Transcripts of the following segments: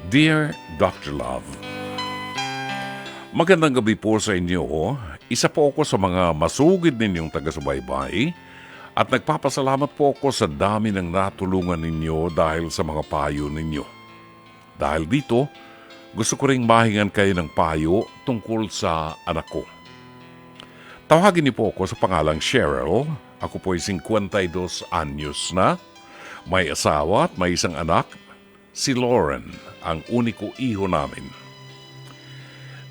Dear Dr. Love, magandang gabi po sa inyo. Isa po ako sa mga masugid ninyong taga-subaybay at nagpapasalamat po ako sa dami ng natulungan ninyo dahil sa mga payo ninyo. Dahil dito, gusto ko ring mahingan kayo ng payo tungkol sa anak ko. Tawagin niyo po ako sa pangalang Cheryl. Ako po ay 52 anyos na, may asawa at may isang anak, si Lauren, ang uniko iho namin.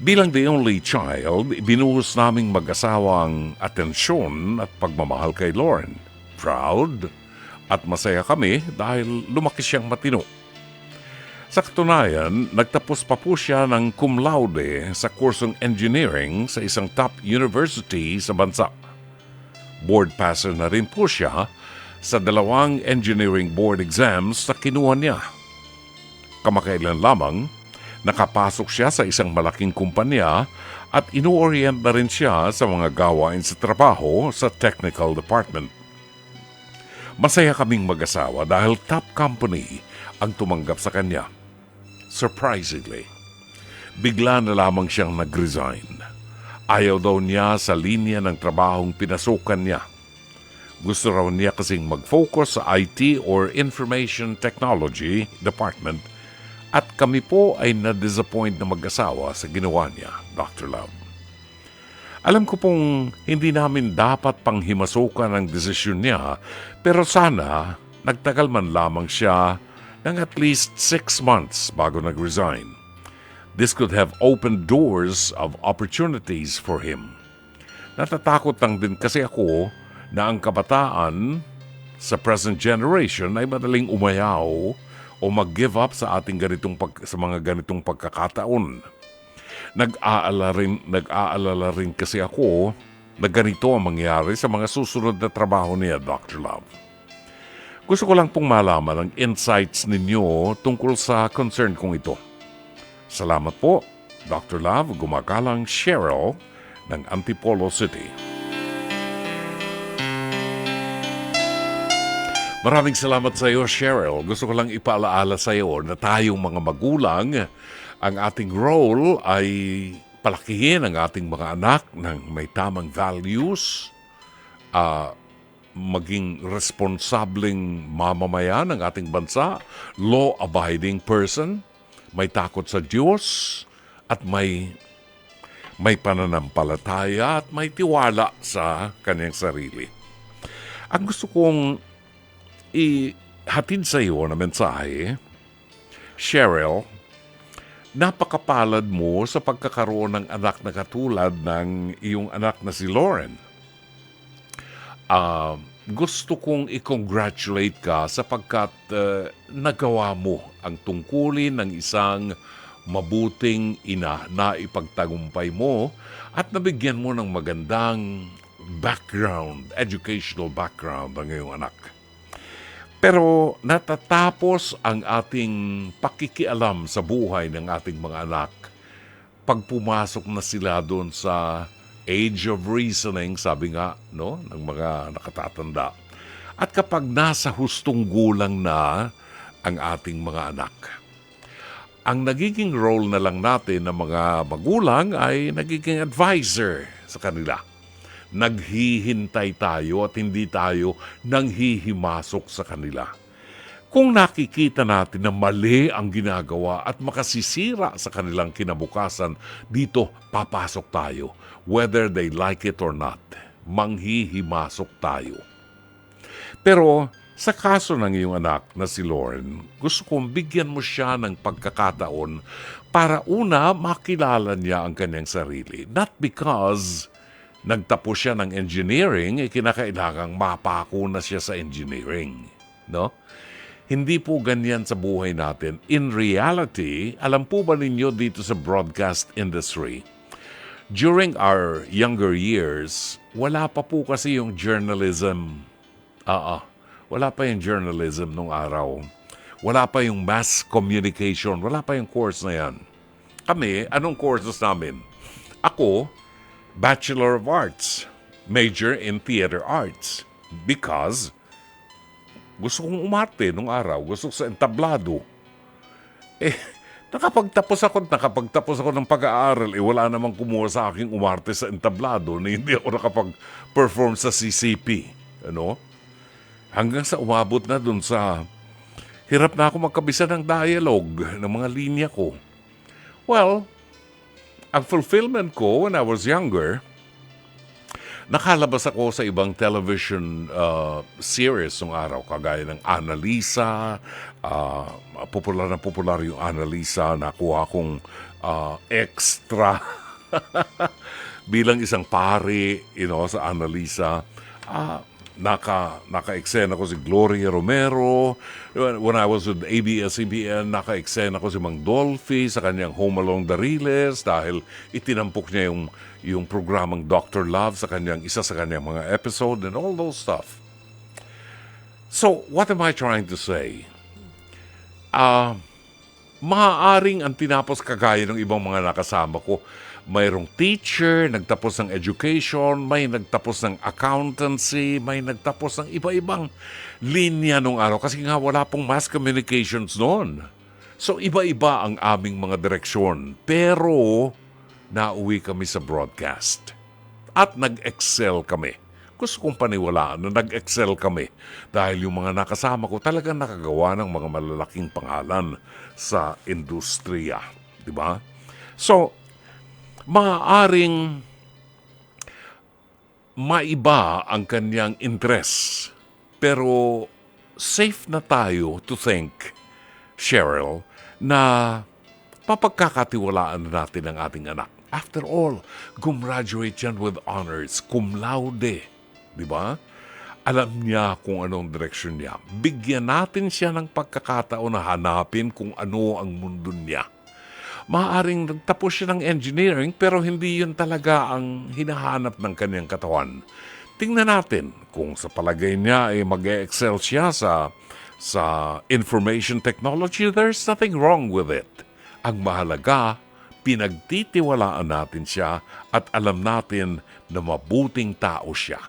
Bilang the only child, binuhos naming mag-asawa ang atensyon at pagmamahal kay Lauren. Proud at masaya kami dahil lumaki siyang matino. Sa katunayan, nagtapos pa po siya ng cum laude sa kursong engineering sa isang top university sa bansa. Board passer na rin po siya sa 2 engineering board exams na kinuha niya. Kamakailan lamang, nakapasok siya sa isang malaking kumpanya at inu-orient na rin siya sa mga gawain sa trabaho sa technical department. Masaya kaming mag-asawa dahil top company ang tumanggap sa kanya. Surprisingly, bigla na lamang siyang nag-resign. Ayaw daw niya sa linya ng trabahong pinasukan niya. Gusto raw niya kasing mag-focus sa IT or Information Technology Department. At kami po ay na-disappoint na mag-asawa sa ginawa niya, Dr. Love. Alam ko pong hindi namin dapat panghimasukan ang desisyon niya, pero sana nagtagal man lamang siya ng at least 6 months bago nag-resign. This could have opened doors of opportunities for him. Natatakot lang din kasi ako na ang kabataan sa present generation ay madaling umayaw o mag-give up sa ating sa mga ganitong pagkakataon. Nag-aalala rin kasi ako na ganito ang mangyari sa mga susunod na trabaho niya, Dr. Love. Gusto ko lang pong malaman ang insights ninyo tungkol sa concern kong ito. Salamat po, Dr. Love. Gumagalang Cheryl ng Antipolo City. Maraming salamat sa iyo, Cheryl. Gusto ko lang ipaalaala sa iyo na tayong mga magulang, ang ating role ay palakihin ang ating mga anak ng may tamang values, maging responsableng mamamayan ng ating bansa, law-abiding person, may takot sa Diyos, at may pananampalataya at may tiwala sa kanyang sarili. Ang gusto kong ihatid sa iyo na mensahe, Cheryl, napakapalad mo sa pagkakaroon ng anak na katulad ng iyong anak na si Lauren. Gusto kong i-congratulate ka sapagkat nagawa mo ang tungkulin ng isang mabuting ina na ipagtagumpay mo at nabigyan mo ng magandang background, educational background ang iyong anak. Pero natatapos ang ating pakikialam sa buhay ng ating mga anak pag pumasok na sila doon sa age of reasoning, sabi nga ng mga nakatatanda. At kapag nasa hustong gulang na ang ating mga anak, ang nagiging role na lang natin ng mga magulang ay nagiging advisor sa kanila. Naghihintay tayo at hindi tayo nanghihimasok sa kanila. Kung nakikita natin na mali ang ginagawa at makasisira sa kanilang kinabukasan, dito papasok tayo. Whether they like it or not, manghihimasok tayo. Pero sa kaso ng iyong anak na si Lauren, gusto kong bigyan mo siya ng pagkakataon para una makilala niya ang kanyang sarili. Not because nagtapos siya ng engineering, kinakailangang mapako na siya sa engineering. No? Hindi po ganyan sa buhay natin. In reality, alam po ba ninyo dito sa broadcast industry, during our younger years, wala pa po kasi yung journalism. Wala pa yung journalism nung araw. Wala pa yung mass communication. Wala pa yung course na yan. Kami, anong courses namin? Ako, Bachelor of Arts, major in Theater Arts. Because gusto kong umarte nung araw. Gusto ko sa entablado. nakapagtapos ako ng pag-aaral, wala namang kumuha sa aking umarte sa entablado na hindi ako nakapag-perform sa CCP. Ano? Hanggang sa umabot na dun sa hirap na ako magkabisa ng dialogue ng mga linya ko. Well, ang fulfillment ko when I was younger, nakalabas ako sa ibang television series nung araw, kagaya ng Annalisa, popular na popular yung Annalisa, nakuha kong extra bilang isang pari, sa Annalisa. Naka-eksena ko si Gloria Romero. When I was with ABS-CBN, naka-eksena ko si Mang Dolphy sa kanyang Home Along the Riles dahil itinampok niya yung programang Dr. Love isa sa kanyang mga episode and all those stuff. So, what am I trying to say? Maaaring ang tinapos kagaya ng ibang mga nakasama ko, mayroong teacher, nagtapos ng education, may nagtapos ng accountancy, may nagtapos ng iba-ibang linya nung araw. Kasi nga wala pong mass communications noon. So iba-iba ang aming mga direksyon. Pero nauwi kami sa broadcast. At nag-excel kami. Gusto kong paniwalaan na nag-excel kami dahil yung mga nakasama ko talagang nakagawa ng mga malalaking pangalan sa industriya. Diba? So, maaaring maiba ang kanyang interest. Pero safe na tayo to think, Cheryl, na papagkakatiwalaan natin ang ating anak. After all, gumraduate yan with honors, cum laude. Diba? Alam niya kung anong direksyon niya. Bigyan natin siya ng pagkakataon na hanapin kung ano ang mundo niya. Maaaring nagtapos siya ng engineering pero hindi yun talaga ang hinahanap ng kanyang katawan. Tingnan natin kung sa palagay niya ay mag-excel siya sa information technology, there's nothing wrong with it. Ang mahalaga, pinagtitiwalaan natin siya at alam natin na mabuting tao siya.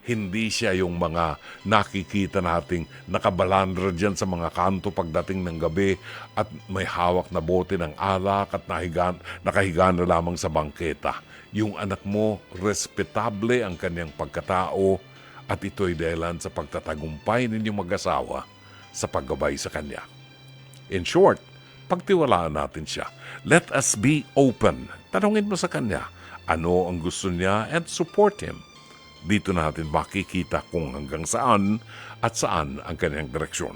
Hindi siya yung mga nakikita nating nakabalandra dyan sa mga kanto pagdating ng gabi at may hawak na bote ng alak at nakahiga na lamang sa bangketa. Yung anak mo, respetable ang kanyang pagkatao at ito'y dahilan sa pagtatagumpay ninyong mag-asawa sa paggabay sa kanya. In short, pagtiwalaan natin siya. Let us be open. Tanungin mo sa kanya, ano ang gusto niya and support him. Dito natin makikita kung hanggang saan at saan ang kanyang direksyon.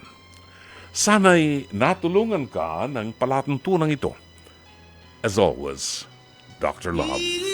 Sana'y natulungan ka ng palatuntunan ito. As always, Dr. Love.